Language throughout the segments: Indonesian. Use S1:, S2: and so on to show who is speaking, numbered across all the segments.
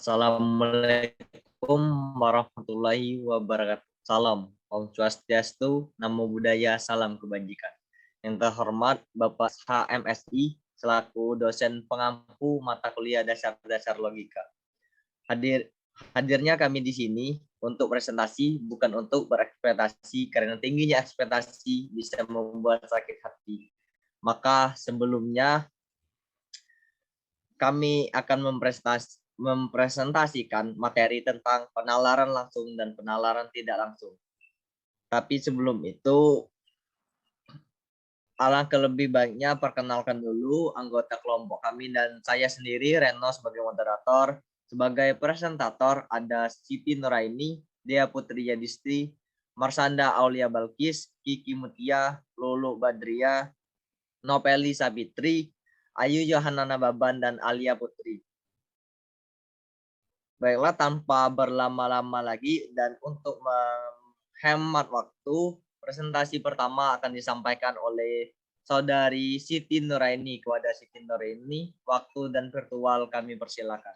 S1: Assalamualaikum warahmatullahi wabarakatuh. Salam, Om Swastiastu, Namo Buddhaya, Salam Kebajikan. Yang terhormat Bapak HMSI selaku dosen pengampu mata kuliah dasar-dasar logika. Hadirnya kami di sini untuk presentasi, bukan untuk berekspektasi, karena tingginya ekspektasi bisa membuat sakit hati. Maka sebelumnya kami akan mempresentasikan materi tentang penalaran langsung dan penalaran tidak langsung. Tapi sebelum itu, alangkah lebih baiknya perkenalkan dulu anggota kelompok kami dan saya sendiri, Reno, sebagai moderator. Sebagai presentator ada Siti Nuraini, Dea Putri Yadisti, Marsanda Aulia Balkis, Kiki Mutia, Lulu Badria, Nopeli Sabitri, Ayu Yohanana Baban, dan Alia Putri. Baiklah, tanpa berlama-lama lagi dan untuk menghemat waktu, presentasi pertama akan disampaikan oleh Saudari Siti Nuraini. Kepada Siti Nuraini, waktu dan virtual kami persilakan.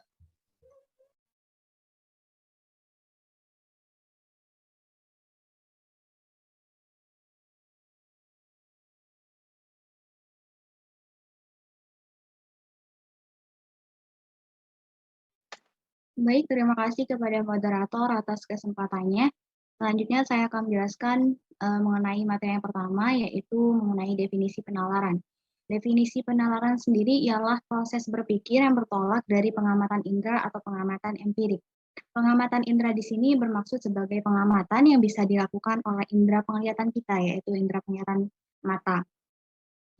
S2: Baik, terima kasih kepada moderator atas kesempatannya. Selanjutnya saya akan menjelaskan mengenai materi yang pertama, yaitu mengenai definisi penalaran. Definisi penalaran sendiri ialah proses berpikir yang bertolak dari pengamatan indera atau pengamatan empirik. Pengamatan indera di sini bermaksud sebagai pengamatan yang bisa dilakukan oleh indera penglihatan kita, yaitu indera penglihatan mata,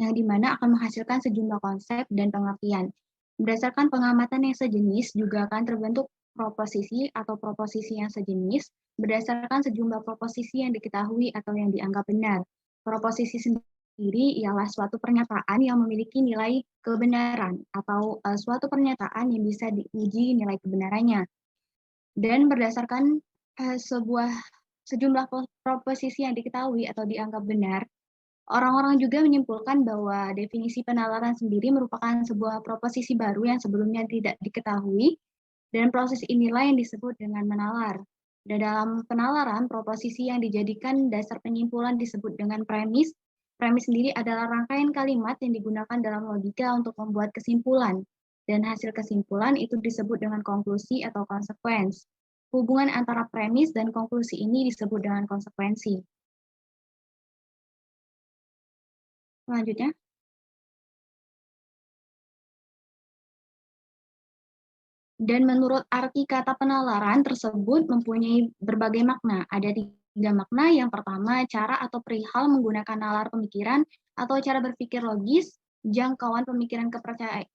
S2: yang dimana akan menghasilkan sejumlah konsep dan pengertian. Berdasarkan pengamatan yang sejenis, juga akan terbentuk proposisi atau proposisi yang sejenis berdasarkan sejumlah proposisi yang diketahui atau yang dianggap benar. Proposisi sendiri ialah suatu pernyataan yang memiliki nilai kebenaran atau suatu pernyataan yang bisa diuji nilai kebenarannya. Dan berdasarkan sejumlah proposisi yang diketahui atau dianggap benar, orang-orang juga menyimpulkan bahwa definisi penalaran sendiri merupakan sebuah proposisi baru yang sebelumnya tidak diketahui, dan proses inilah yang disebut dengan menalar. Dan dalam penalaran, proposisi yang dijadikan dasar penyimpulan disebut dengan premis. Premis sendiri adalah rangkaian kalimat yang digunakan dalam logika untuk membuat kesimpulan, dan hasil kesimpulan itu disebut dengan konklusi atau konsekuensi. Hubungan antara premis dan konklusi ini disebut dengan konsekuensi. Selanjutnya. Dan menurut arti kata penalaran tersebut mempunyai berbagai makna. Ada 3 makna. Yang pertama, cara atau perihal menggunakan nalar pemikiran atau cara berpikir logis, jangkauan pemikiran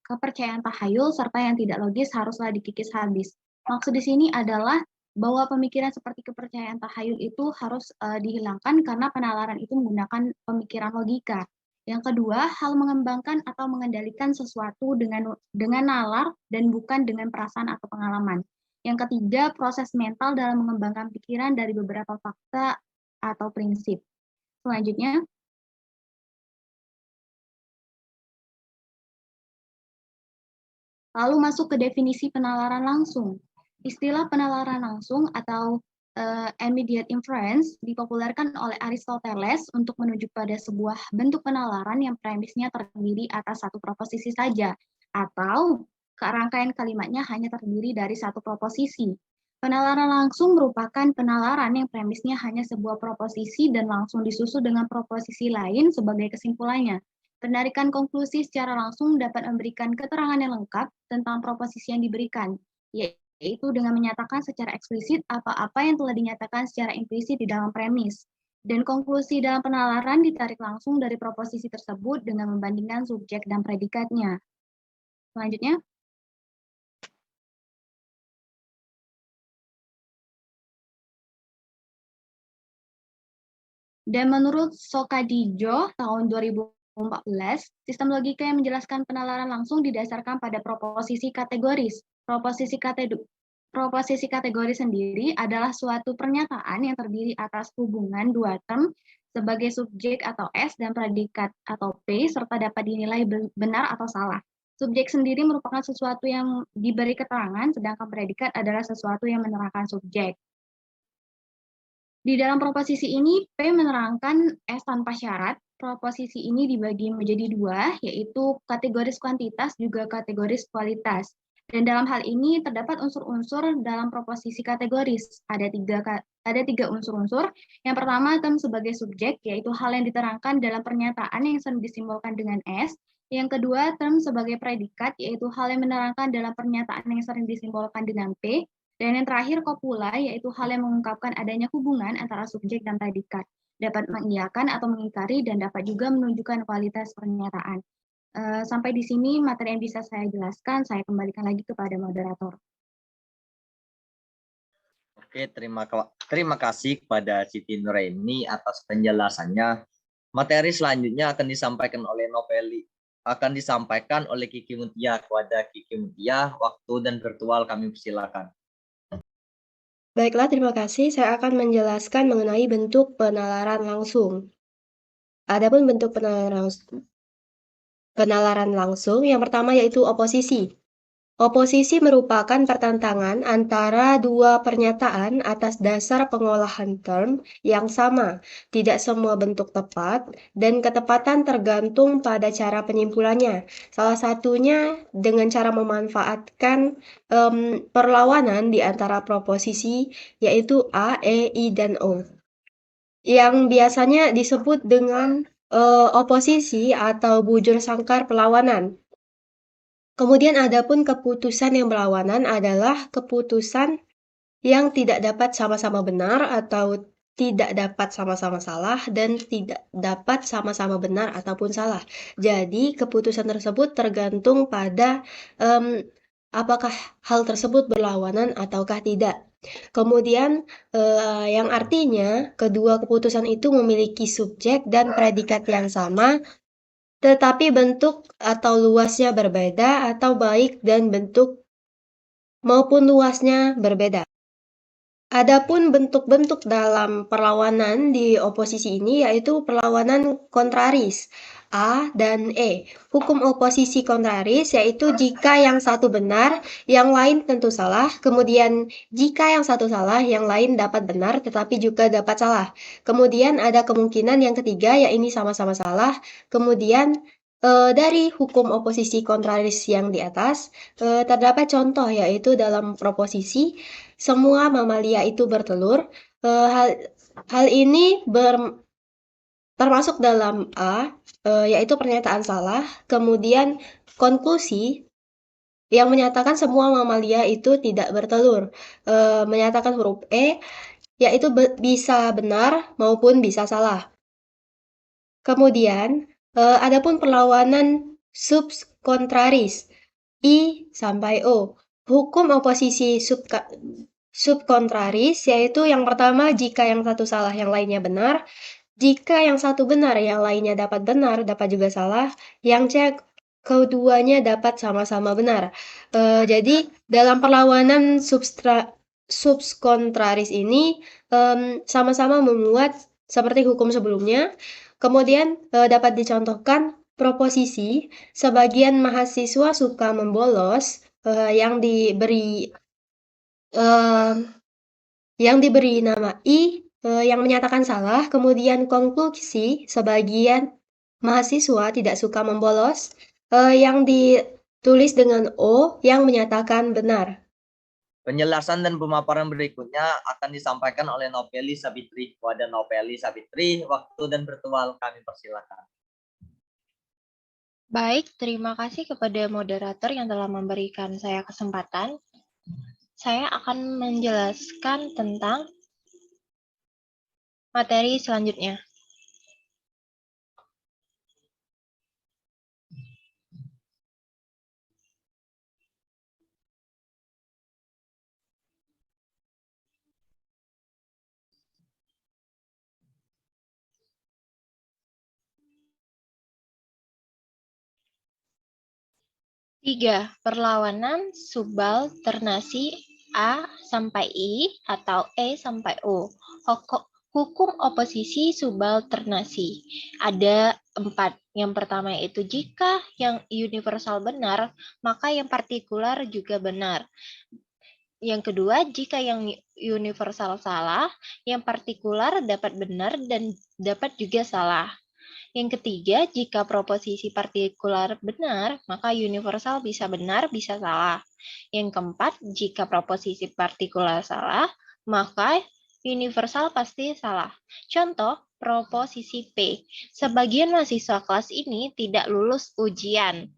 S2: kepercayaan tahayul, serta yang tidak logis haruslah dikikis habis. Maksud di sini adalah bahwa pemikiran seperti kepercayaan tahayul itu harus dihilangkan karena penalaran itu menggunakan pemikiran logika. Yang kedua, hal mengembangkan atau mengendalikan sesuatu dengan nalar dan bukan dengan perasaan atau pengalaman. Yang ketiga, proses mental dalam mengembangkan pikiran dari beberapa fakta atau prinsip. Selanjutnya, lalu masuk ke definisi penalaran langsung. Istilah penalaran langsung atau immediate inference dipopulerkan oleh Aristoteles untuk menunjuk pada sebuah bentuk penalaran yang premisnya terdiri atas satu proposisi saja, atau rangkaian kalimatnya hanya terdiri dari satu proposisi. Penalaran langsung merupakan penalaran yang premisnya hanya sebuah proposisi dan langsung disusul dengan proposisi lain sebagai kesimpulannya. Penarikan konklusi secara langsung dapat memberikan keterangan yang lengkap tentang proposisi yang diberikan, yaitu dengan menyatakan secara eksplisit apa-apa yang telah dinyatakan secara implisit di dalam premis. Dan konklusi dalam penalaran ditarik langsung dari proposisi tersebut dengan membandingkan subjek dan predikatnya. Selanjutnya. Dan menurut Sokadijo tahun 2014, sistem logika yang menjelaskan penalaran langsung didasarkan pada proposisi kategoris. Proposisi kategori sendiri adalah suatu pernyataan yang terdiri atas hubungan dua term sebagai subjek atau S dan predikat atau P serta dapat dinilai benar atau salah. Subjek sendiri merupakan sesuatu yang diberi keterangan, sedangkan predikat adalah sesuatu yang menerangkan subjek. Di dalam proposisi ini, P menerangkan S tanpa syarat. Proposisi ini dibagi menjadi dua, yaitu kategoris kuantitas juga kategoris kualitas. Dan dalam hal ini terdapat unsur-unsur dalam proposisi kategoris. Ada tiga unsur-unsur. Yang pertama, term sebagai subjek, yaitu hal yang diterangkan dalam pernyataan yang sering disimbolkan dengan S. Yang kedua, term sebagai predikat, yaitu hal yang menerangkan dalam pernyataan yang sering disimbolkan dengan P. Dan yang terakhir, kopula, yaitu hal yang mengungkapkan adanya hubungan antara subjek dan predikat. Dapat mengiyakan atau mengingkari dan dapat juga menunjukkan kualitas pernyataan. Sampai di sini materi yang bisa saya jelaskan, saya kembalikan lagi kepada moderator.
S1: Oke, terima kasih kepada Siti Nuraini atas penjelasannya. Materi selanjutnya akan disampaikan oleh Kiki Mutia. Kepada Kiki Mutia, waktu dan virtual kami persilakan.
S3: Baiklah, terima kasih. Saya akan menjelaskan mengenai bentuk penalaran langsung. Adapun bentuk penalaran langsung, yang pertama yaitu oposisi. Oposisi merupakan pertentangan antara dua pernyataan atas dasar pengolahan term yang sama. Tidak semua bentuk tepat, dan ketepatan tergantung pada cara penyimpulannya. Salah satunya dengan cara memanfaatkan perlawanan di antara proposisi, yaitu A, E, I, dan O. Yang biasanya disebut dengan oposisi atau bujur sangkar perlawanan. Kemudian adapun keputusan yang berlawanan adalah keputusan yang tidak dapat sama-sama benar atau tidak dapat sama-sama salah dan tidak dapat sama-sama benar ataupun salah. Jadi keputusan tersebut tergantung pada apakah hal tersebut berlawanan ataukah tidak. Kemudian yang artinya kedua keputusan itu memiliki subjek dan predikat yang sama, tetapi bentuk atau luasnya berbeda atau baik dan bentuk maupun luasnya berbeda. Adapun bentuk-bentuk dalam perlawanan di oposisi ini yaitu perlawanan kontraris, A dan E. Hukum oposisi kontraris yaitu jika yang satu benar, yang lain tentu salah. Kemudian jika yang satu salah, yang lain dapat benar tetapi juga dapat salah. Kemudian ada kemungkinan yang ketiga yaitu sama-sama salah. Kemudian dari hukum oposisi kontraris yang di atas, terdapat contoh yaitu dalam proposisi semua mamalia itu bertelur. Hal ini termasuk dalam A, yaitu pernyataan salah. Kemudian konklusi yang menyatakan semua mamalia itu tidak bertelur. Menyatakan huruf E, yaitu bisa benar maupun bisa salah. Kemudian, adapun perlawanan subkontraris, I sampai O. Hukum oposisi subkontraris yaitu yang pertama jika yang satu salah yang lainnya benar, jika yang satu benar yang lainnya dapat benar, dapat juga salah, yang C keduanya dapat sama-sama benar. Jadi dalam perlawanan subkontraris ini sama-sama memuat seperti hukum sebelumnya. Kemudian dapat dicontohkan proposisi sebagian mahasiswa suka membolos yang diberi nama I yang menyatakan salah. Kemudian konklusi sebagian mahasiswa tidak suka membolos yang ditulis dengan O yang menyatakan benar.
S1: Penjelasan dan pemaparan berikutnya akan disampaikan oleh Nopeli Sabitri. Kepada Nopeli Sabitri, waktu dan virtual kami persilakan.
S4: Baik, terima kasih kepada moderator yang telah memberikan saya kesempatan. Saya akan menjelaskan tentang materi selanjutnya. Tiga, perlawanan subalternasi A sampai I atau E sampai O. Hukum oposisi subalternasi. Ada 4. Yang pertama yaitu jika yang universal benar, maka yang partikular juga benar. Yang kedua, jika yang universal salah, yang partikular dapat benar dan dapat juga salah. Yang ketiga, jika proposisi partikular benar, maka universal bisa benar, bisa salah. Yang keempat, jika proposisi partikular salah, maka universal pasti salah. Contoh, proposisi P. Sebagian mahasiswa kelas ini tidak lulus ujian.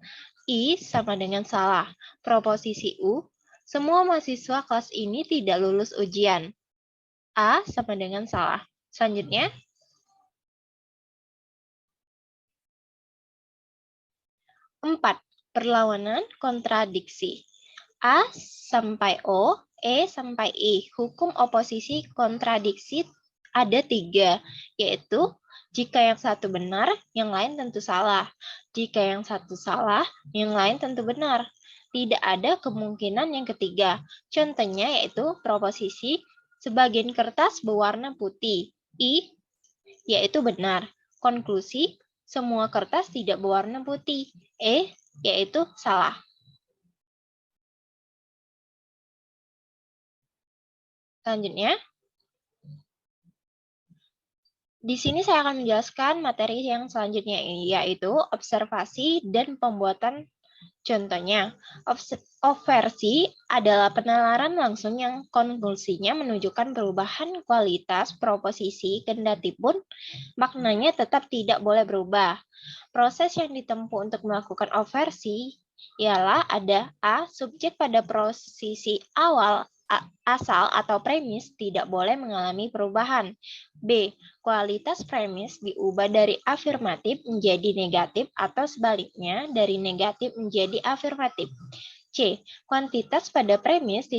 S4: I sama dengan salah. Proposisi U, semua mahasiswa kelas ini tidak lulus ujian. A sama dengan salah. Selanjutnya, 4. Perlawanan kontradiksi. A sampai O, E sampai I. Hukum oposisi kontradiksi ada 3, yaitu jika yang satu benar, yang lain tentu salah. Jika yang satu salah, yang lain tentu benar. Tidak ada kemungkinan yang ketiga. Contohnya yaitu proposisi sebagian kertas berwarna putih. I yaitu benar. Konklusi, semua kertas tidak berwarna putih. E yaitu salah. Selanjutnya, di sini saya akan menjelaskan materi yang selanjutnya, yaitu observasi dan pembuatan contohnya. Observasi adalah penalaran langsung yang konklusinya menunjukkan perubahan kualitas proposisi, kendatipun maknanya tetap tidak boleh berubah. Proses yang ditempuh untuk melakukan observasi ialah ada A, subjek pada posisi awal asal atau premis tidak boleh mengalami perubahan. B, kualitas premis diubah dari afirmatif menjadi negatif atau sebaliknya dari negatif menjadi afirmatif. C, kuantitas pada premis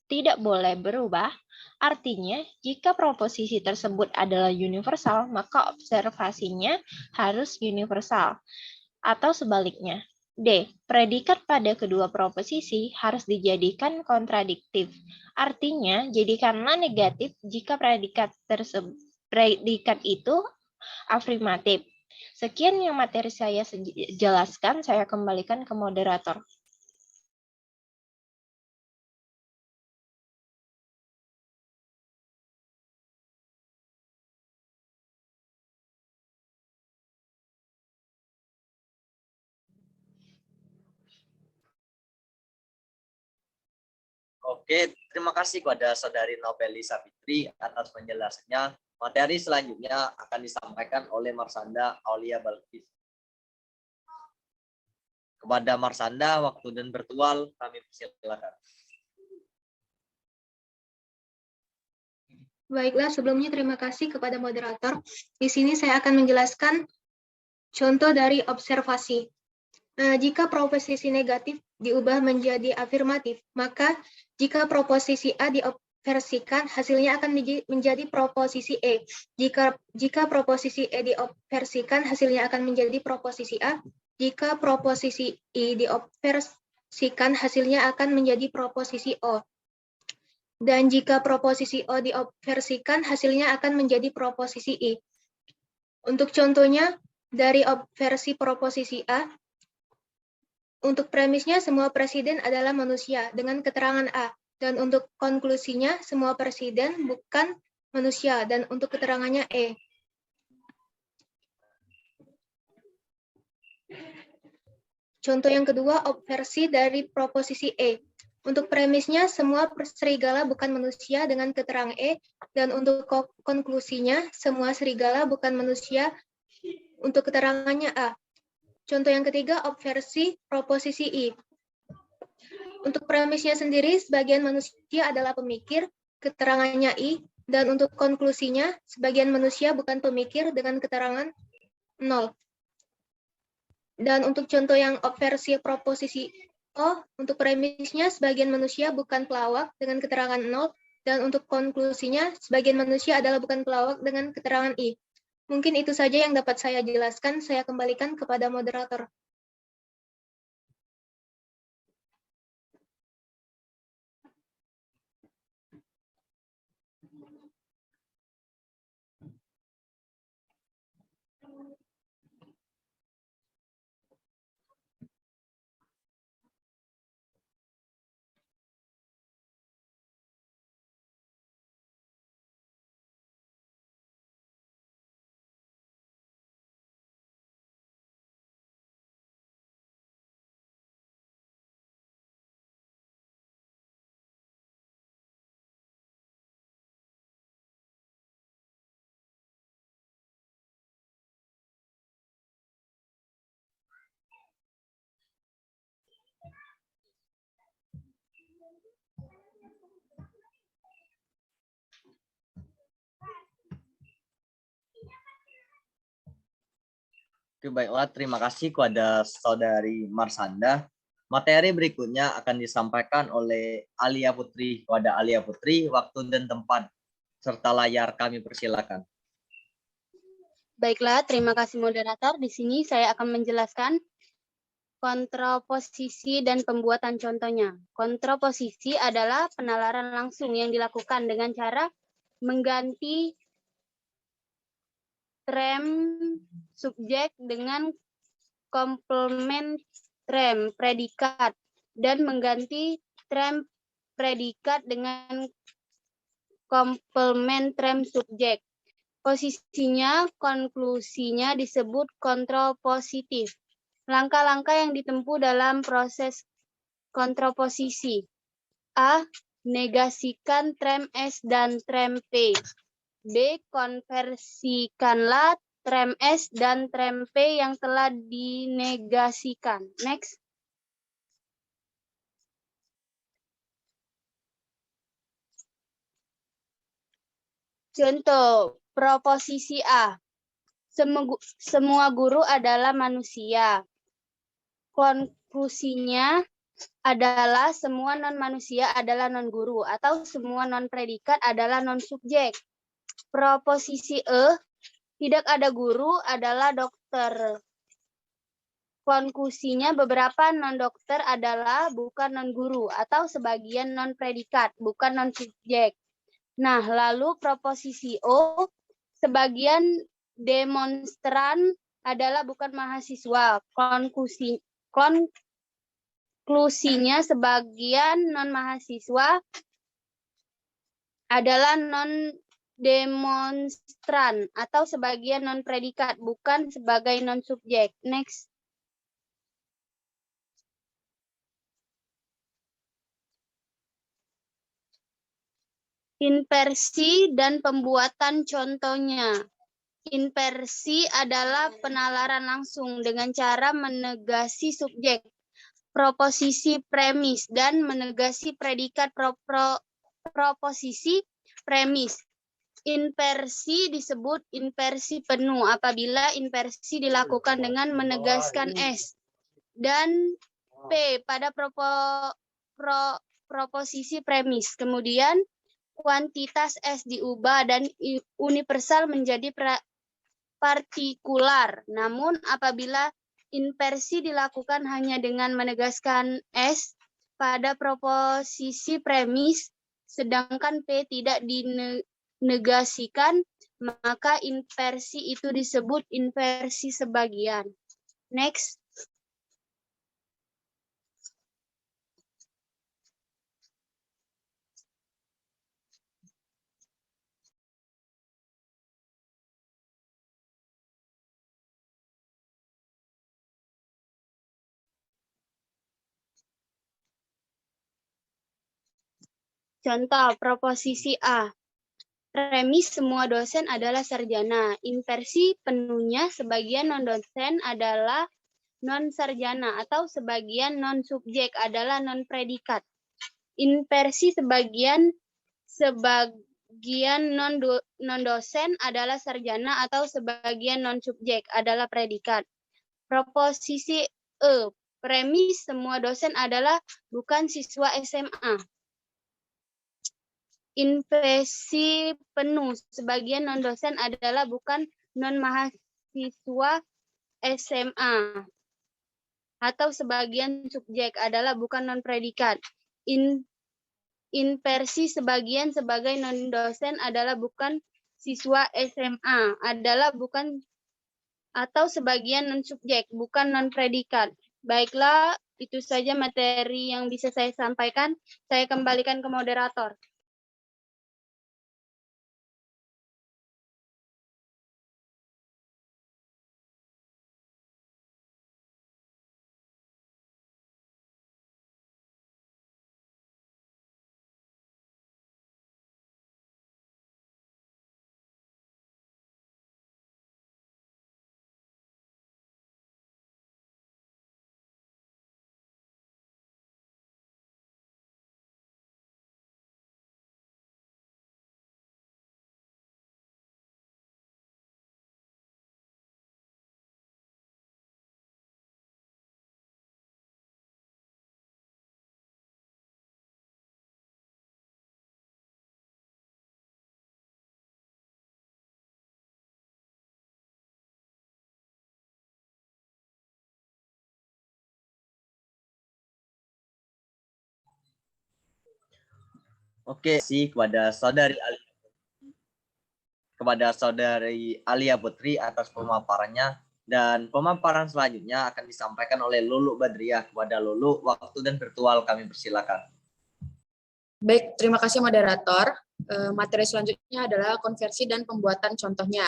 S4: tidak boleh berubah. Artinya, jika proposisi tersebut adalah universal, maka observasinya harus universal. Atau sebaliknya. D. Predikat pada kedua proposisi harus dijadikan kontradiktif. Artinya, jadikanlah negatif jika predikat itu afirmatif. Sekian yang materi saya jelaskan, saya kembalikan ke moderator.
S1: Oke, terima kasih kepada Saudari Nopeli Sapitri atas penjelasannya. Materi selanjutnya akan disampaikan oleh Marsanda Aulia Balkis. Kepada Marsanda, waktu dan virtual kami persilakan.
S3: Baiklah, sebelumnya terima kasih kepada moderator. Di sini saya akan menjelaskan contoh dari observasi. Jika proposisi negatif diubah menjadi afirmatif, maka jika proposisi A dioperasikan, hasilnya akan menjadi proposisi E. Jika proposisi E dioperasikan, hasilnya akan menjadi proposisi A. Jika proposisi I dioperasikan, hasilnya akan menjadi proposisi O. Dan jika proposisi O dioperasikan, hasilnya akan menjadi proposisi I. Untuk contohnya, dari versi proposisi A, untuk premisnya, semua presiden adalah manusia dengan keterangan A. Dan untuk konklusinya, semua presiden bukan manusia. Dan untuk keterangannya E. Contoh yang kedua, versi dari proposisi E. Untuk premisnya, semua serigala bukan manusia dengan keterangan E. Dan untuk konklusinya, semua serigala bukan manusia untuk keterangannya A. Contoh yang ketiga, versi proposisi I. Untuk premisnya sendiri, sebagian manusia adalah pemikir, keterangannya I, dan untuk konklusinya, sebagian manusia bukan pemikir dengan keterangan 0. Dan untuk contoh yang versi proposisi O, untuk premisnya, sebagian manusia bukan pelawak dengan keterangan 0, dan untuk konklusinya, sebagian manusia adalah bukan pelawak dengan keterangan I. Mungkin itu saja yang dapat saya jelaskan. Saya kembalikan kepada moderator.
S1: Oke, baiklah. Terima kasih kepada Saudari Marsanda. Materi berikutnya akan disampaikan oleh Alia Putri. Kepada Alia Putri, waktu dan tempat serta layar kami persilakan.
S5: Baiklah, terima kasih moderator. Di sini saya akan menjelaskan kontroposisi dan pembuatan contohnya. Kontroposisi adalah penalaran langsung yang dilakukan dengan cara mengganti trem subjek dengan komplement trem predikat dan mengganti trem predikat dengan komplement trem subjek. Posisinya, konklusinya disebut kontrol positif. Langkah-langkah yang ditempuh dalam proses kontroposisi. A. Negasikan trem S dan trem P. B. Konversikanlah trem S dan trem P yang telah dinegasikan. Next. Contoh, proposisi A. Semua guru adalah manusia. Konklusinya adalah semua non-manusia adalah non-guru atau semua non-predikat adalah non-subjek. Proposisi E, tidak ada guru adalah dokter. Konklusinya beberapa non-dokter adalah bukan non-guru atau sebagian non-predikat, bukan non-subjek. Nah, lalu proposisi O, sebagian demonstran adalah bukan mahasiswa. Konklusinya sebagian non-mahasiswa adalah non-demonstran atau sebagian non-predikat, bukan sebagai non-subjek. Next. Inversi dan pembuatan contohnya. Inversi adalah penalaran langsung dengan cara menegasi subjek, proposisi premis, dan menegasi predikat proposisi premis. Inversi disebut inversi penuh apabila inversi dilakukan dengan menegaskan S dan P pada proposisi premis. Kemudian kuantitas S diubah dan universal menjadi partikular. Namun apabila inversi dilakukan hanya dengan menegaskan S pada proposisi premis, sedangkan P tidak dinegasikan, maka inversi itu disebut inversi sebagian. Next. Contoh, proposisi A. Premis semua dosen adalah sarjana. Inversi penuhnya sebagian non-dosen adalah non-sarjana atau sebagian non-subjek adalah non-predikat. Inversi sebagian non-dosen adalah sarjana atau sebagian non-subjek adalah predikat. Proposisi E. Premis semua dosen adalah bukan siswa SMA. Inversi penuh sebagian non-dosen adalah bukan non-mahasiswa SMA atau sebagian subjek adalah bukan non-predikat. Inversi sebagian sebagai non-dosen adalah bukan siswa SMA adalah bukan atau sebagian non-subjek, bukan non-predikat. Baiklah, itu saja materi yang bisa saya sampaikan. Saya kembalikan ke moderator.
S1: Oke, sih kepada saudari Alia Putri atas pemaparannya, dan pemaparan selanjutnya akan disampaikan oleh Lulu Badriah. Kepada Lulu, waktu dan virtual kami persilakan.
S6: Baik, terima kasih moderator. Materi selanjutnya adalah konversi dan pembuatan contohnya.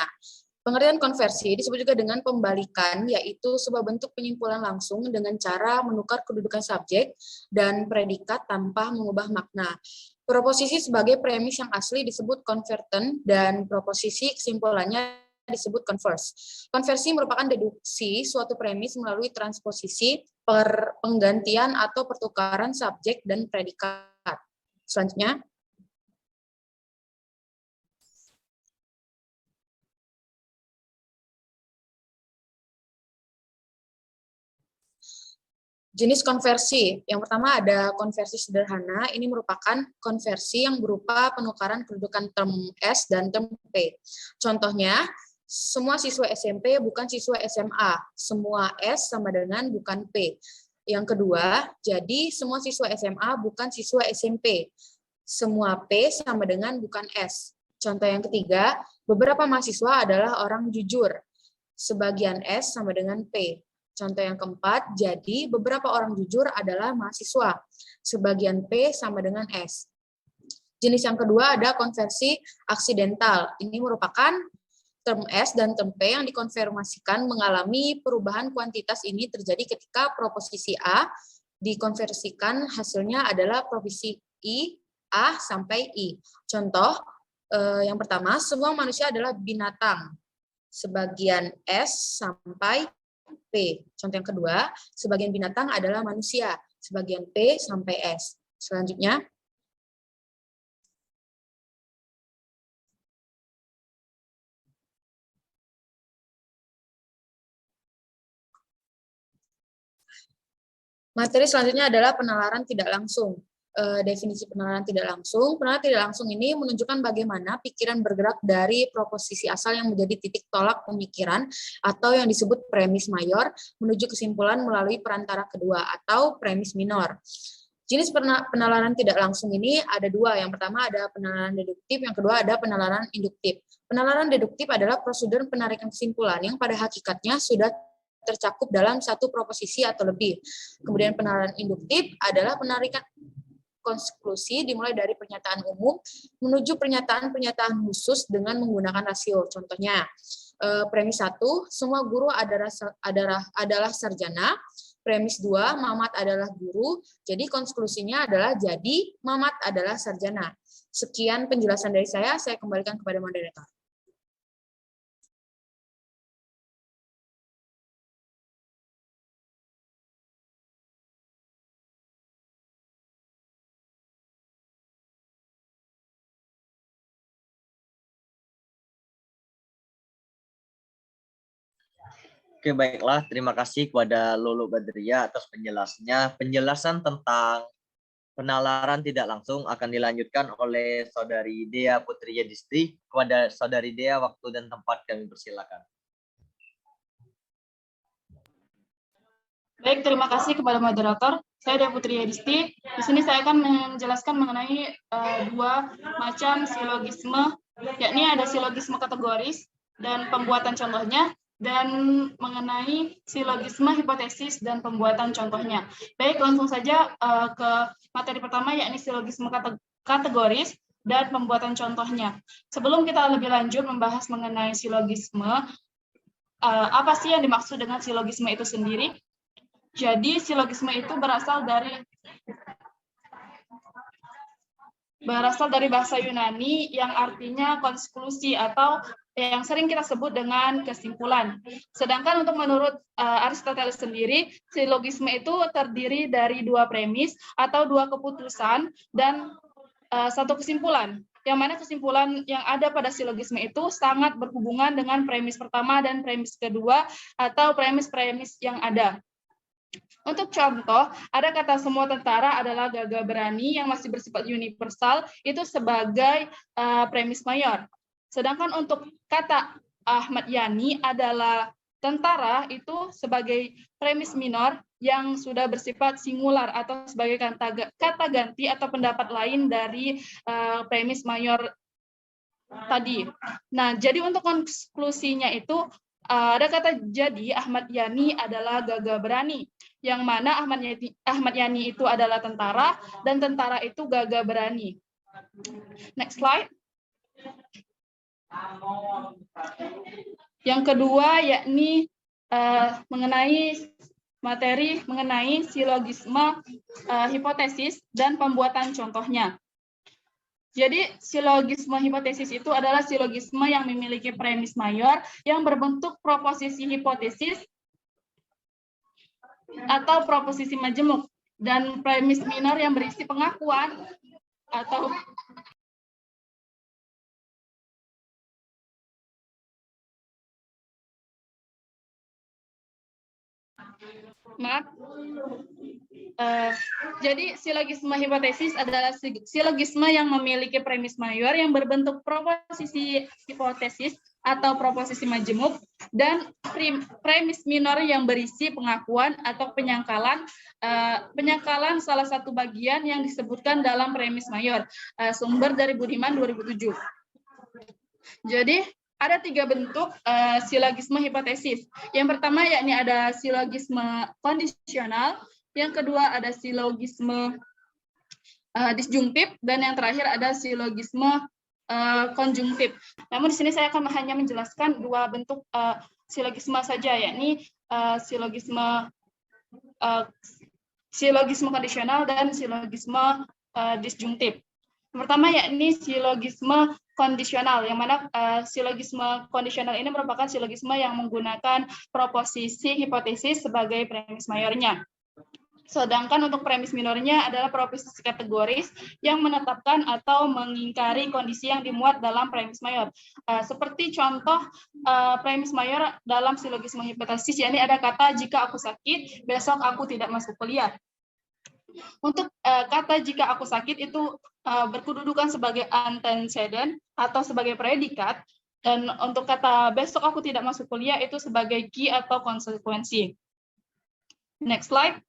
S6: Pengertian konversi disebut juga dengan pembalikan, yaitu sebuah bentuk penyimpulan langsung dengan cara menukar kedudukan subjek dan predikat tanpa mengubah makna. Proposisi sebagai premis yang asli disebut converten, dan proposisi kesimpulannya disebut converse. Konversi merupakan deduksi suatu premis melalui transposisi, penggantian atau pertukaran subjek dan predikat. Selanjutnya, jenis konversi. Yang pertama ada konversi sederhana. Ini merupakan konversi yang berupa penukaran kedudukan term S dan term P. Contohnya, semua siswa SMP bukan siswa SMA. Semua S sama dengan bukan P. Yang kedua, jadi semua siswa SMA bukan siswa SMP. Semua P sama dengan bukan S. Contoh yang ketiga, beberapa mahasiswa adalah orang jujur. Sebagian S sama dengan P. Contoh yang keempat, jadi beberapa orang jujur adalah mahasiswa. Sebagian P sama dengan S. Jenis yang kedua ada konversi aksidental. Ini merupakan term S dan term P yang dikonfirmasikan mengalami perubahan kuantitas. Ini terjadi ketika proposisi A dikonversikan, hasilnya adalah proposisi I, A sampai I. Contoh yang pertama, semua manusia adalah binatang. Sebagian S sampai P. Contoh yang kedua, sebagian binatang adalah manusia. Sebagian P sampai S. Selanjutnya, materi selanjutnya adalah penalaran tidak langsung. Definisi penalaran tidak langsung. Penalaran tidak langsung ini menunjukkan bagaimana pikiran bergerak dari proposisi asal yang menjadi titik tolak pemikiran atau yang disebut premis mayor menuju kesimpulan melalui perantara kedua atau premis minor. Jenis penalaran tidak langsung ini ada dua. Yang pertama ada penalaran deduktif, yang kedua ada penalaran induktif. Penalaran deduktif adalah prosedur penarikan kesimpulan yang pada hakikatnya sudah tercakup dalam satu proposisi atau lebih. Kemudian penalaran induktif adalah penarikan konklusi dimulai dari pernyataan umum menuju pernyataan-pernyataan khusus dengan menggunakan rasio. Contohnya, premis 1, semua guru adalah sarjana. Premis 2, Mamat adalah guru. Jadi konklusinya adalah jadi Mamat adalah sarjana. Sekian penjelasan dari saya kembalikan kepada moderator.
S1: Oke, baiklah. Terima kasih kepada Lulu Badriah atas penjelasannya. Penjelasan tentang penalaran tidak langsung akan dilanjutkan oleh Saudari Dea Putri Yadistri. Kepada Saudari Dea, waktu dan tempat kami persilakan.
S7: Baik, terima kasih kepada moderator. Saya Dea Putri Yadistri. Di sini saya akan menjelaskan mengenai dua macam silogisme, yakni ada silogisme kategoris dan pembuatan contohnya, dan mengenai silogisme hipotesis dan pembuatan contohnya. Baik, langsung saja ke materi pertama, yakni silogisme kategoris dan pembuatan contohnya. Sebelum kita lebih lanjut membahas mengenai silogisme, apa sih yang dimaksud dengan silogisme itu sendiri? Jadi silogisme itu berasal dari bahasa Yunani yang artinya konklusi atau yang sering kita sebut dengan kesimpulan. Sedangkan untuk menurut Aristoteles sendiri, silogisme itu terdiri dari dua premis atau dua keputusan dan satu kesimpulan. Yang mana kesimpulan yang ada pada silogisme itu sangat berhubungan dengan premis pertama dan premis kedua atau premis-premis yang ada. Untuk contoh, ada kata semua tentara adalah gagah berani yang masih bersifat universal, itu sebagai premis mayor. Sedangkan untuk kata Ahmad Yani adalah tentara itu sebagai premis minor yang sudah bersifat singular atau sebagai kata ganti atau pendapat lain dari premis mayor tadi. Nah, jadi untuk konklusinya itu ada kata jadi Ahmad Yani adalah gagah berani, yang mana Ahmad Yani itu adalah tentara dan tentara itu gagah berani. Next slide. Yang kedua yakni mengenai materi mengenai silogisme hipotesis dan pembuatan contohnya. Jadi silogisme hipotesis itu adalah silogisme yang memiliki premis mayor yang berbentuk proposisi hipotesis atau proposisi majemuk, dan premis minor yang berisi pengakuan atau jadi silogisme hipotesis adalah silogisme yang memiliki premis mayor yang berbentuk proposisi hipotesis atau proposisi majemuk, dan premis minor yang berisi pengakuan atau penyangkalan salah satu bagian yang disebutkan dalam premis mayor. Sumber dari Budiman 2007. Jadi ada 3 bentuk silogisme hipotesis. Yang pertama yakni ada silogisme kondisional, yang kedua ada silogisme disjungtif, dan yang terakhir ada silogisme konjungtif. Namun di sini saya akan hanya menjelaskan 2 bentuk silogisme saja, yakni silogisme kondisional dan silogisme disjungtif. Yang pertama yakni silogisme kondisional, yang mana silogisme kondisional ini merupakan silogisme yang menggunakan proposisi hipotesis sebagai premis mayornya. Sedangkan untuk premis minornya adalah proposisi kategoris yang menetapkan atau mengingkari kondisi yang dimuat dalam premis mayor. Seperti contoh premis mayor dalam silogisme hipotesis, yakni ada kata jika aku sakit, besok aku tidak masuk kuliah. Untuk kata jika aku sakit itu berkedudukan sebagai antecedent atau sebagai predikat, dan untuk kata besok aku tidak masuk kuliah itu sebagai key atau konsekuensi. Next slide.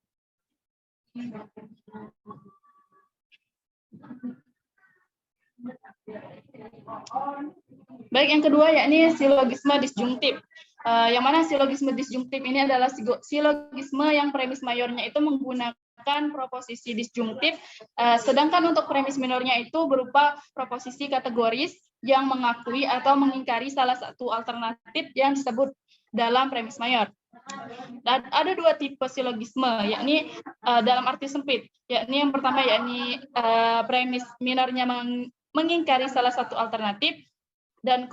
S7: Baik, yang kedua yakni silogisme disjungtif. Yang mana silogisme disjungtif ini adalah silogisme yang premis mayornya itu menggunakan proposisi disjungtif, sedangkan untuk premis minornya itu berupa proposisi kategoris yang mengakui atau mengingkari salah satu alternatif yang disebut dalam premis mayor. Dan ada 2 tipe silogisme, yakni dalam arti sempit, yakni yang pertama yakni premis minornya mengingkari salah satu alternatif, dan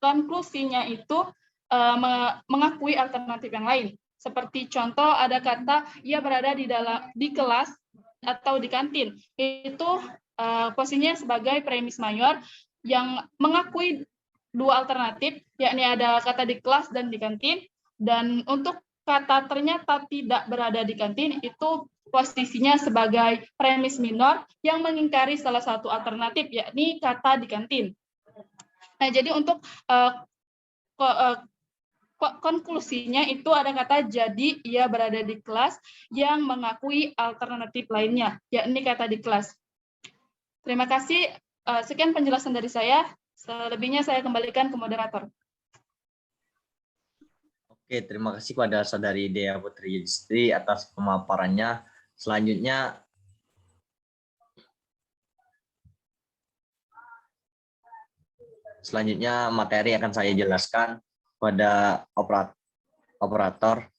S7: konklusinya itu mengakui alternatif yang lain. Seperti contoh ada kata ia berada di kelas atau di kantin. Itu posisinya sebagai premis mayor yang mengakui 2 alternatif, yakni ada kata di kelas dan di kantin. Dan untuk kata ternyata tidak berada di kantin itu posisinya sebagai premis minor yang mengingkari salah satu alternatif, yakni kata di kantin. Nah, jadi untuk konklusinya itu ada kata jadi ia berada di kelas yang mengakui alternatif lainnya, yakni kata di kelas. Terima kasih. Sekian penjelasan dari saya. Selebihnya saya kembalikan ke moderator.
S1: Oke, terima kasih kepada Saudari Dea Putri Yudhistri atas pemaparannya. Selanjutnya materi akan saya jelaskan pada operator.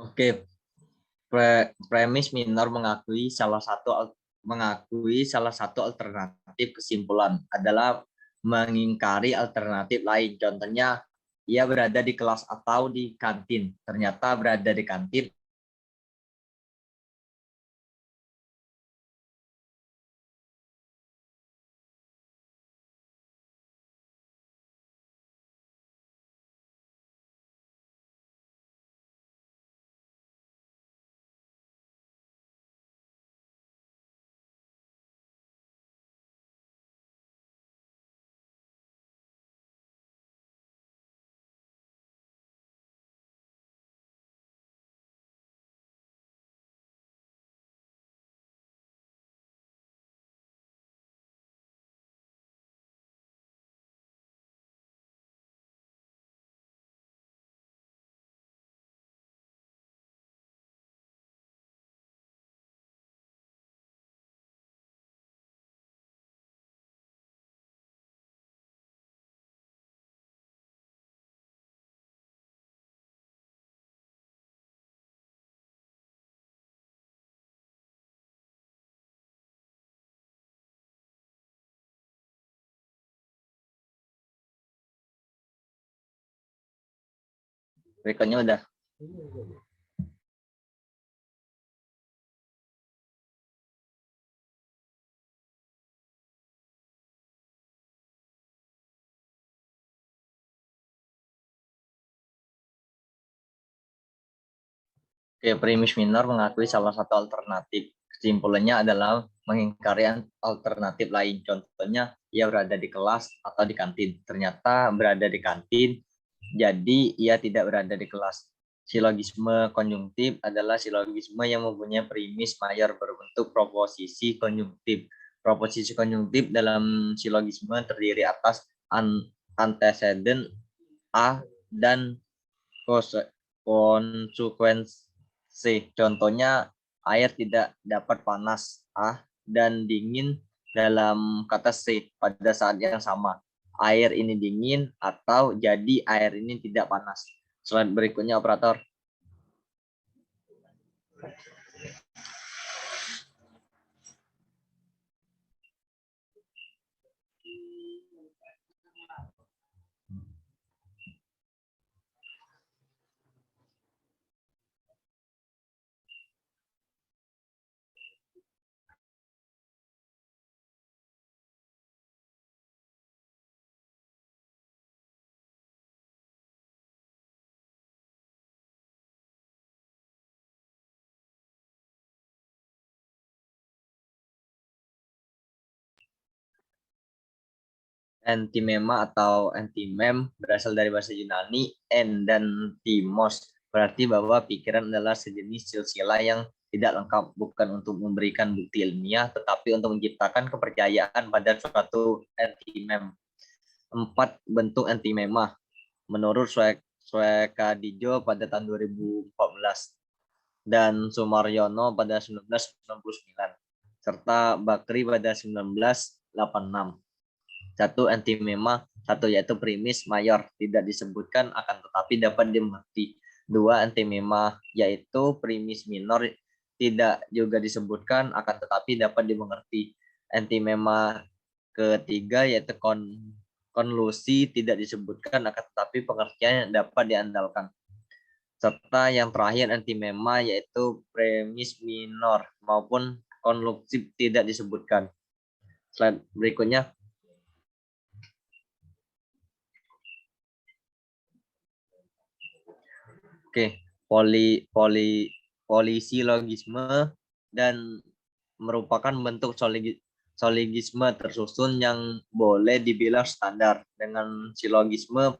S1: Oke, Premis minor mengakui salah satu alternatif kesimpulan adalah mengingkari alternatif lain. Contohnya, ia berada di kelas atau di kantin. Ternyata berada di kantin. Berikutnya udah. Oke, premis minor mengakui salah satu alternatif. Kesimpulannya adalah mengingkari alternatif lain. Contohnya, ia berada di kelas atau di kantin. Ternyata berada di kantin, jadi ia tidak berada di kelas. Silogisme konjungtif adalah silogisme yang mempunyai premis mayor berbentuk proposisi konjungtif. Proposisi konjungtif dalam silogisme terdiri atas antecedent A dan konsekuensi. Contohnya, air tidak dapat panas A dan dingin dalam kata C pada saat yang sama. Air ini dingin atau jadi air ini tidak panas. Slide berikutnya, operator. Antimema atau antimem berasal dari bahasa Yunani en dan timos, berarti bahwa pikiran adalah sejenis silsilah yang tidak lengkap, bukan untuk memberikan bukti ilmiah, tetapi untuk menciptakan kepercayaan pada suatu antimem. 4 bentuk antimema menurut Swekadijo pada tahun 2014 dan Sumaryono pada 1999 serta Bakri pada 1986. 1. Antimema. 1. Yaitu premis mayor, tidak disebutkan akan tetapi dapat dimengerti. 2. Antimema, yaitu premis minor, tidak juga disebutkan akan tetapi dapat dimengerti. Antimema ketiga yaitu konlusi, tidak disebutkan akan tetapi pengertiannya dapat diandalkan. Serta yang terakhir antimema yaitu premis minor maupun konlusif, tidak disebutkan. Slide berikutnya. Oke, polisilogisme dan merupakan bentuk silogisme tersusun yang boleh dibilang standar dengan silogisme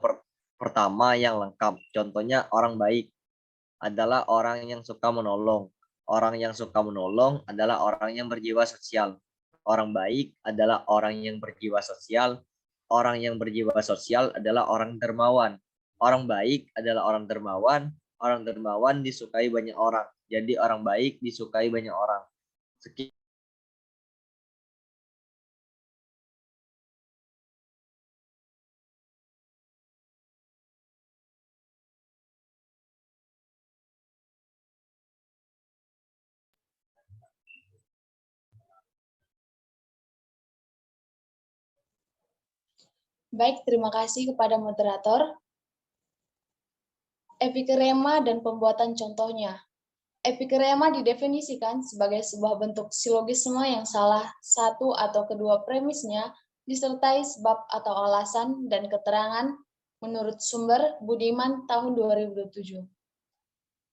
S1: pertama yang lengkap. Contohnya, orang baik adalah orang yang suka menolong. Orang yang suka menolong adalah orang yang berjiwa sosial. Orang baik adalah orang yang berjiwa sosial. Orang yang berjiwa sosial adalah orang dermawan. Orang baik adalah orang dermawan. Orang dermawan disukai banyak orang. Jadi orang baik disukai banyak orang. Sekian.
S8: Baik, terima kasih kepada moderator. Epikrema dan pembuatan contohnya. Epikrema didefinisikan sebagai sebuah bentuk silogisme yang salah satu atau kedua premisnya disertai sebab atau alasan dan keterangan menurut sumber Budiman tahun 2007.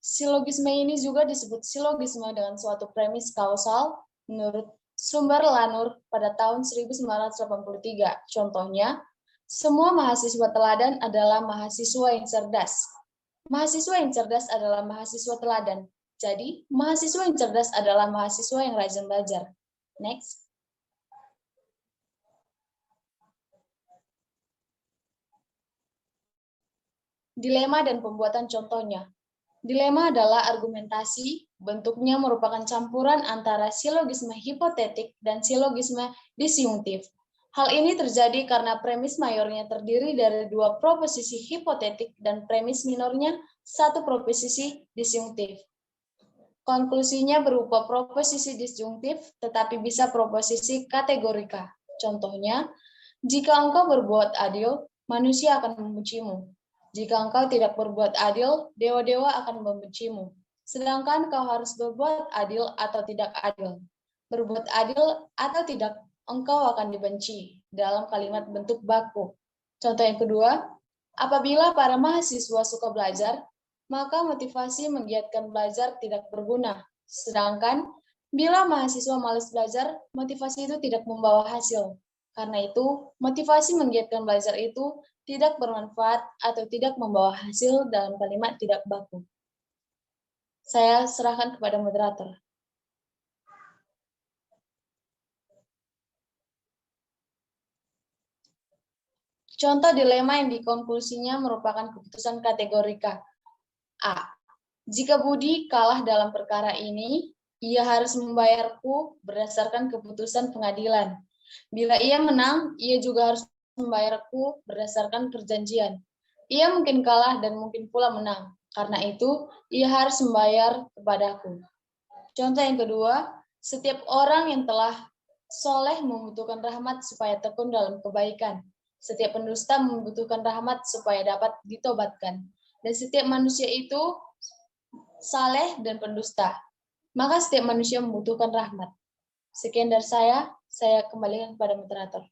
S8: Silogisme ini juga disebut silogisme dengan suatu premis kausal menurut sumber Lanur pada tahun 1983. Contohnya, semua mahasiswa teladan adalah mahasiswa yang cerdas. Mahasiswa yang cerdas adalah mahasiswa teladan. Jadi, mahasiswa yang cerdas adalah mahasiswa yang rajin belajar. Next. Dilema dan pembuatan contohnya. Dilema adalah argumentasi, bentuknya merupakan campuran antara silogisme hipotetik dan silogisme disjungtif. Hal ini terjadi karena premis mayornya terdiri dari dua proposisi hipotetik dan premis minornya satu proposisi disjungtif. Konklusinya berupa proposisi disjungtif, tetapi bisa proposisi kategorika. Contohnya, jika engkau berbuat adil, manusia akan memujimu. Jika engkau tidak berbuat adil, dewa-dewa akan membencimu. Sedangkan kau harus berbuat adil atau tidak adil. Berbuat adil atau tidak, engkau akan dibenci dalam kalimat bentuk baku. Contoh yang kedua, apabila para mahasiswa suka belajar, maka motivasi menggiatkan belajar tidak berguna. Sedangkan bila mahasiswa malas belajar, motivasi itu tidak membawa hasil. Karena itu, motivasi menggiatkan belajar itu tidak bermanfaat atau tidak membawa hasil dalam kalimat tidak baku. Saya serahkan kepada moderator. Contoh dilema yang dikonklusinya merupakan keputusan kategorika. A. Jika Budi kalah dalam perkara ini, ia harus membayarku berdasarkan keputusan pengadilan. Bila ia menang, ia juga harus membayarku berdasarkan perjanjian. Ia mungkin kalah dan mungkin pula menang. Karena itu, ia harus membayar kepadaku. Contoh yang kedua, setiap orang yang telah soleh membutuhkan rahmat supaya tekun dalam kebaikan. Setiap pendusta membutuhkan rahmat supaya dapat ditobatkan. Dan setiap manusia itu saleh dan pendusta. Maka setiap manusia membutuhkan rahmat. Sekian dari saya kembalikan kepada moderator.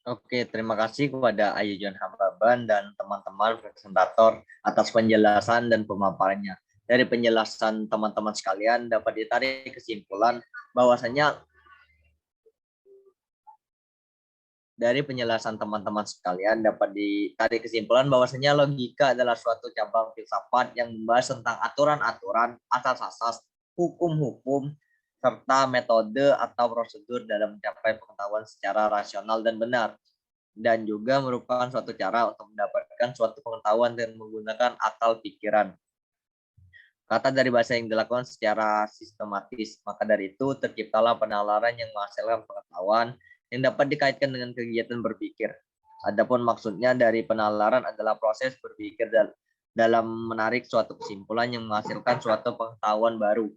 S1: Oke, terima kasih kepada Ayu John Hambaban dan teman-teman presentator atas penjelasan dan pemaparannya. Dari penjelasan teman-teman sekalian dapat ditarik kesimpulan bahwasanya logika adalah suatu cabang filsafat yang membahas tentang aturan-aturan, asas-asas, hukum-hukum, serta metode atau prosedur dalam mencapai pengetahuan secara rasional dan benar. Dan juga merupakan suatu cara untuk mendapatkan suatu pengetahuan dengan menggunakan akal pikiran. Kata dari bahasa yang dilakukan secara sistematis, maka dari itu terciptalah penalaran yang menghasilkan pengetahuan yang dapat dikaitkan dengan kegiatan berpikir. Adapun maksudnya dari penalaran adalah proses berpikir dalam menarik suatu kesimpulan yang menghasilkan suatu pengetahuan baru.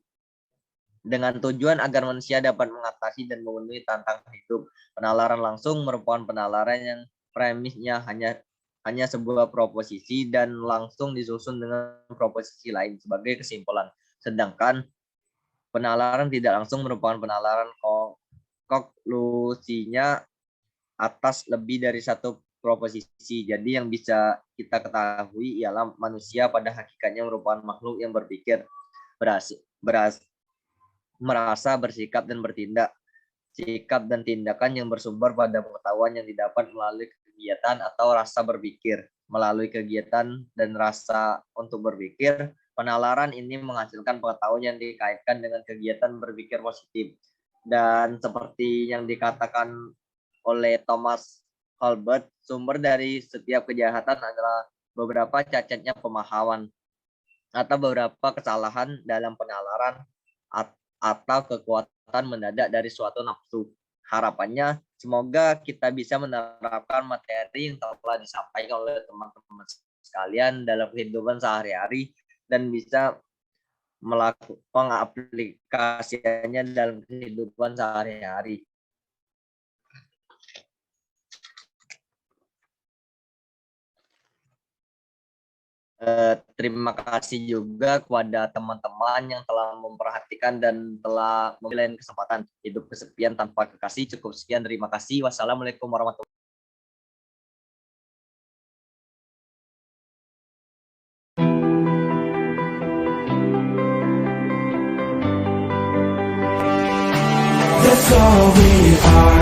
S1: Dengan tujuan agar manusia dapat mengatasi dan memenuhi tantangan hidup. Penalaran langsung merupakan penalaran yang premisnya hanya sebuah proposisi dan langsung disusun dengan proposisi lain sebagai kesimpulan. Sedangkan penalaran tidak langsung merupakan penalaran konklusinya atas lebih dari satu proposisi. Jadi yang bisa kita ketahui ialah manusia pada hakikatnya merupakan makhluk yang berpikir, merasa, bersikap, dan bertindak. Sikap dan tindakan yang bersumber pada pengetahuan yang didapat melalui kegiatan atau rasa berpikir. Melalui kegiatan dan rasa untuk berpikir, penalaran ini menghasilkan pengetahuan yang dikaitkan dengan kegiatan berpikir positif. Dan seperti yang dikatakan oleh Thomas Colbert, sumber dari setiap kejahatan adalah beberapa cacatnya pemahaman atau beberapa kesalahan dalam penalaran atau kekuatan mendadak dari suatu nafsu. harapannya semoga kita bisa menerapkan materi yang telah disampaikan oleh teman-teman sekalian dalam kehidupan sehari-hari dan bisa melakukan pengaplikasiannya dalam kehidupan sehari-hari. Terima kasih juga kepada teman-teman yang telah memperhatikan dan telah memberikan kesempatan hidup kesepian tanpa kekasih. Cukup sekian, terima kasih. Wassalamualaikum warahmatullahi
S9: That's all we are.